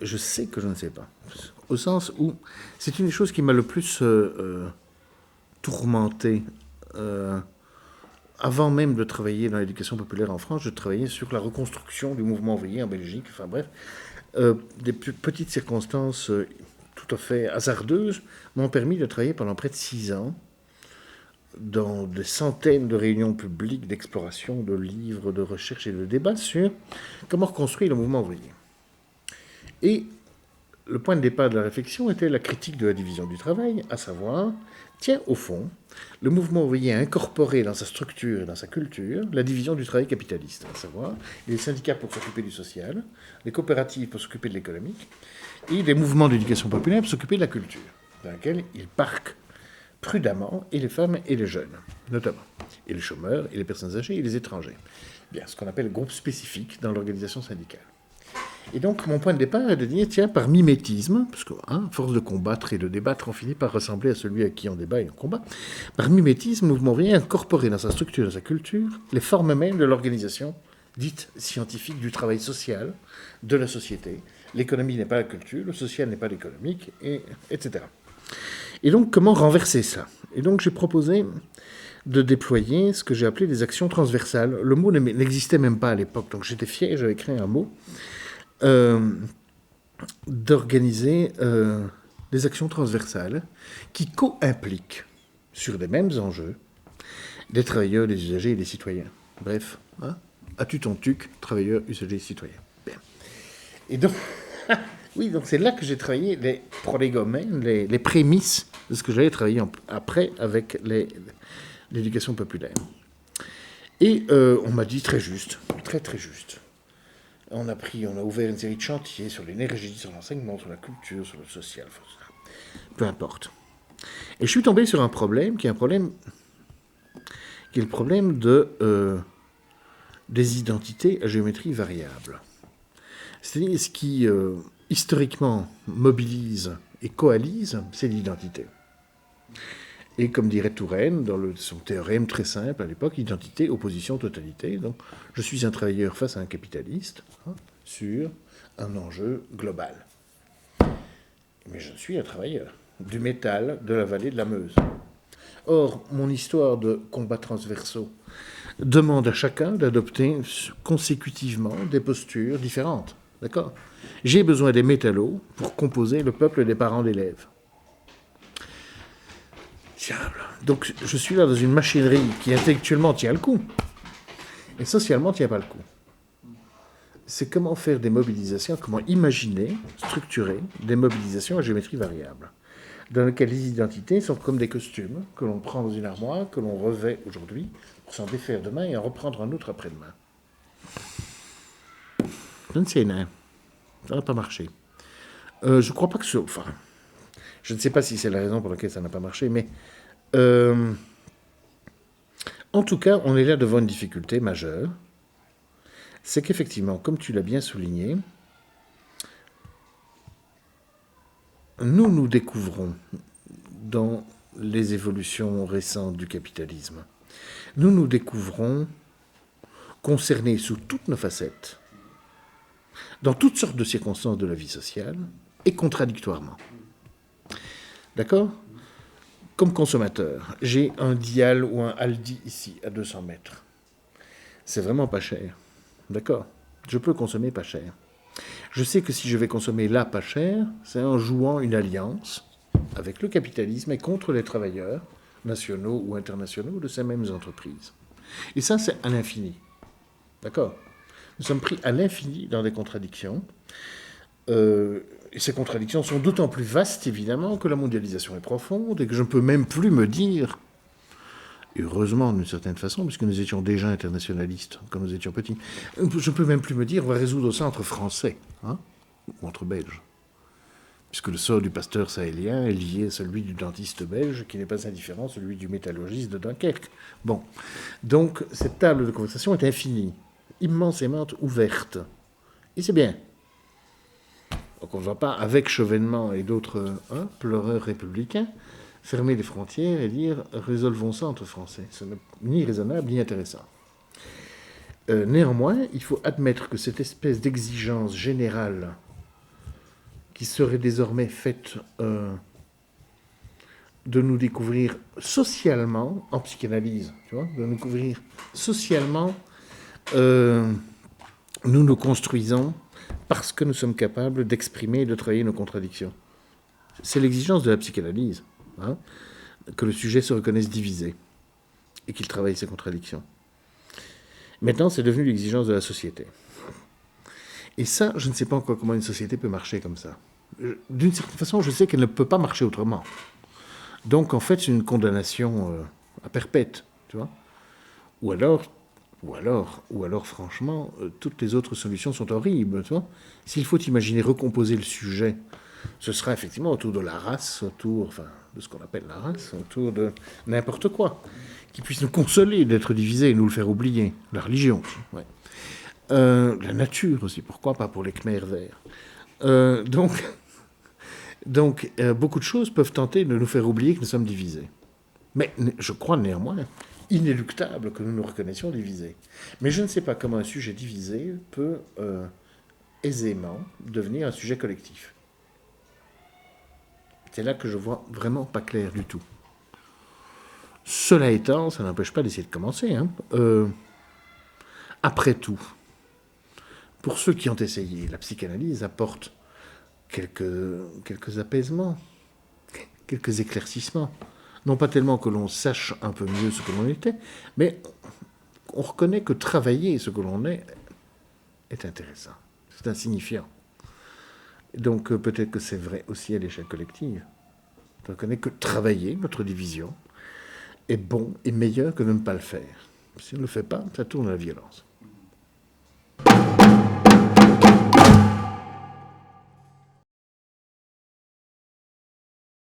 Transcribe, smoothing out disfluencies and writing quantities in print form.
je sais que je ne sais pas. Au sens où c'est une des choses qui m'a le plus tourmenté. Avant même de travailler dans l'éducation populaire en France, je travaillais sur la reconstruction du mouvement ouvrier en Belgique. Enfin bref, des petites circonstances tout à fait hasardeuses m'ont permis de travailler pendant près de 6 ans dans des centaines de réunions publiques d'exploration, de livres, de recherches et de débats sur comment reconstruire le mouvement ouvrier. Et le point de départ de la réflexion était la critique de la division du travail, à savoir, tiens, au fond, le mouvement ouvrier a incorporé dans sa structure et dans sa culture la division du travail capitaliste, à savoir les syndicats pour s'occuper du social, les coopératives pour s'occuper de l'économique, et les mouvements d'éducation populaire pour s'occuper de la culture, dans laquelle ils parquent prudemment et les femmes et les jeunes, notamment, et les chômeurs, et les personnes âgées, et les étrangers. Bien, ce qu'on appelle groupe spécifique dans l'organisation syndicale. Et donc, mon point de départ est de dire, tiens, par mimétisme, parce que, force de combattre et de débattre, on finit par ressembler à celui à qui on débat et on combat, par mimétisme, le mouvement ouvrier a incorporé dans sa structure, dans sa culture, les formes mêmes de l'organisation dite scientifique du travail social de la société. L'économie n'est pas la culture, le social n'est pas l'économique, etc. Et donc, comment renverser ça? Et donc, j'ai proposé de déployer ce que j'ai appelé des actions transversales. Le mot n'existait même pas à l'époque, donc j'étais fier, j'avais créé un mot. D'organiser des actions transversales qui co-impliquent sur les mêmes enjeux les travailleurs, les usagers et les citoyens. Bref, as-tu ton TUC, travailleurs, usagers, citoyens. Bien. Et donc, oui, donc c'est là que j'ai travaillé les prolégomènes, les prémices de ce que j'allais travailler après avec l'éducation populaire. Et on m'a dit très juste, très très juste. On a ouvert une série de chantiers sur l'énergie, sur l'enseignement, sur la culture, sur le social, peu importe. Et je suis tombé sur un problème qui est le problème des identités à géométrie variable. C'est-à-dire ce qui historiquement mobilise et coalise, c'est l'identité. Et comme dirait Touraine, dans son théorème très simple à l'époque, identité, opposition, totalité. Donc, je suis un travailleur face à un capitaliste sur un enjeu global. Mais je suis un travailleur du métal de la vallée de la Meuse. Or, mon histoire de combats transversaux demande à chacun d'adopter consécutivement des postures différentes. D'accord ? J'ai besoin des métallos pour composer le peuple des parents d'élèves. Diable. Donc je suis là dans une machinerie qui intellectuellement tient le coup, et socialement tient pas le coup. C'est comment faire des mobilisations, comment imaginer, structurer des mobilisations à géométrie variable, dans lesquelles les identités sont comme des costumes que l'on prend dans une armoire, que l'on revêt aujourd'hui, pour s'en défaire demain et en reprendre un autre après-demain. Je ne sais rien. Ça n'a pas marché. Je crois pas que ce... Enfin, je ne sais pas si c'est la raison pour laquelle ça n'a pas marché, mais en tout cas, on est là devant une difficulté majeure. C'est qu'effectivement, comme tu l'as bien souligné, nous découvrons dans les évolutions récentes du capitalisme, nous découvrons concernés sous toutes nos facettes, dans toutes sortes de circonstances de la vie sociale, et contradictoirement. D'accord ? Comme consommateur, j'ai un Dial ou un Aldi ici, à 200 mètres. C'est vraiment pas cher. D'accord ? Je peux consommer pas cher. Je sais que si je vais consommer là pas cher, c'est en jouant une alliance avec le capitalisme et contre les travailleurs, nationaux ou internationaux, de ces mêmes entreprises. Et ça, c'est à l'infini. D'accord ? Nous sommes pris à l'infini dans des contradictions. Et ces contradictions sont d'autant plus vastes, évidemment, que la mondialisation est profonde et que je ne peux même plus me dire, heureusement d'une certaine façon, puisque nous étions déjà internationalistes quand nous étions petits, je ne peux même plus me dire on va résoudre ça entre Français, ou entre Belges. Puisque le sort du pasteur sahélien est lié à celui du dentiste belge, qui n'est pas indifférent, celui du métallurgiste de Dunkerque. Bon, donc cette table de conversation est infinie, immensément ouverte. Et c'est bien. Donc on ne va pas, avec Chevènement et d'autres pleureurs républicains, fermer les frontières et dire « résolvons ça entre Français ». Ce n'est ni raisonnable ni intéressant. Néanmoins, il faut admettre que cette espèce d'exigence générale qui serait désormais faite de nous découvrir socialement, en psychanalyse, tu vois, de nous découvrir socialement, nous nous construisons parce que nous sommes capables d'exprimer et de travailler nos contradictions. C'est l'exigence de la psychanalyse, hein, que le sujet se reconnaisse divisé et qu'il travaille ses contradictions. Maintenant, c'est devenu l'exigence de la société. Et ça, je ne sais pas encore comment une société peut marcher comme ça. D'une certaine façon, je sais qu'elle ne peut pas marcher autrement. Donc, en fait, c'est une condamnation à perpète, tu vois. Ou alors, franchement, toutes les autres solutions sont horribles, tu vois. S'il faut imaginer recomposer le sujet, ce sera effectivement autour de la race, autour, enfin, de ce qu'on appelle la race, autour de n'importe quoi, qui puisse nous consoler d'être divisés et nous le faire oublier. La religion, ouais. La nature aussi, pourquoi pas pour les Khmers verts. Donc, beaucoup de choses peuvent tenter de nous faire oublier que nous sommes divisés. Mais je crois néanmoins inéluctable que nous nous reconnaissions divisés. Mais je ne sais pas comment un sujet divisé peut aisément devenir un sujet collectif. C'est là que je vois vraiment pas clair du tout. Cela étant, ça n'empêche pas d'essayer de commencer. Hein. Après tout, pour ceux qui ont essayé, la psychanalyse apporte quelques apaisements, quelques éclaircissements. Non pas tellement que l'on sache un peu mieux ce que l'on était, mais on reconnaît que travailler ce que l'on est intéressant. C'est insignifiant. Donc peut-être que c'est vrai aussi à l'échelle collective. On reconnaît que travailler notre division est bon et meilleur que de ne pas le faire. Si on ne le fait pas, ça tourne à la violence.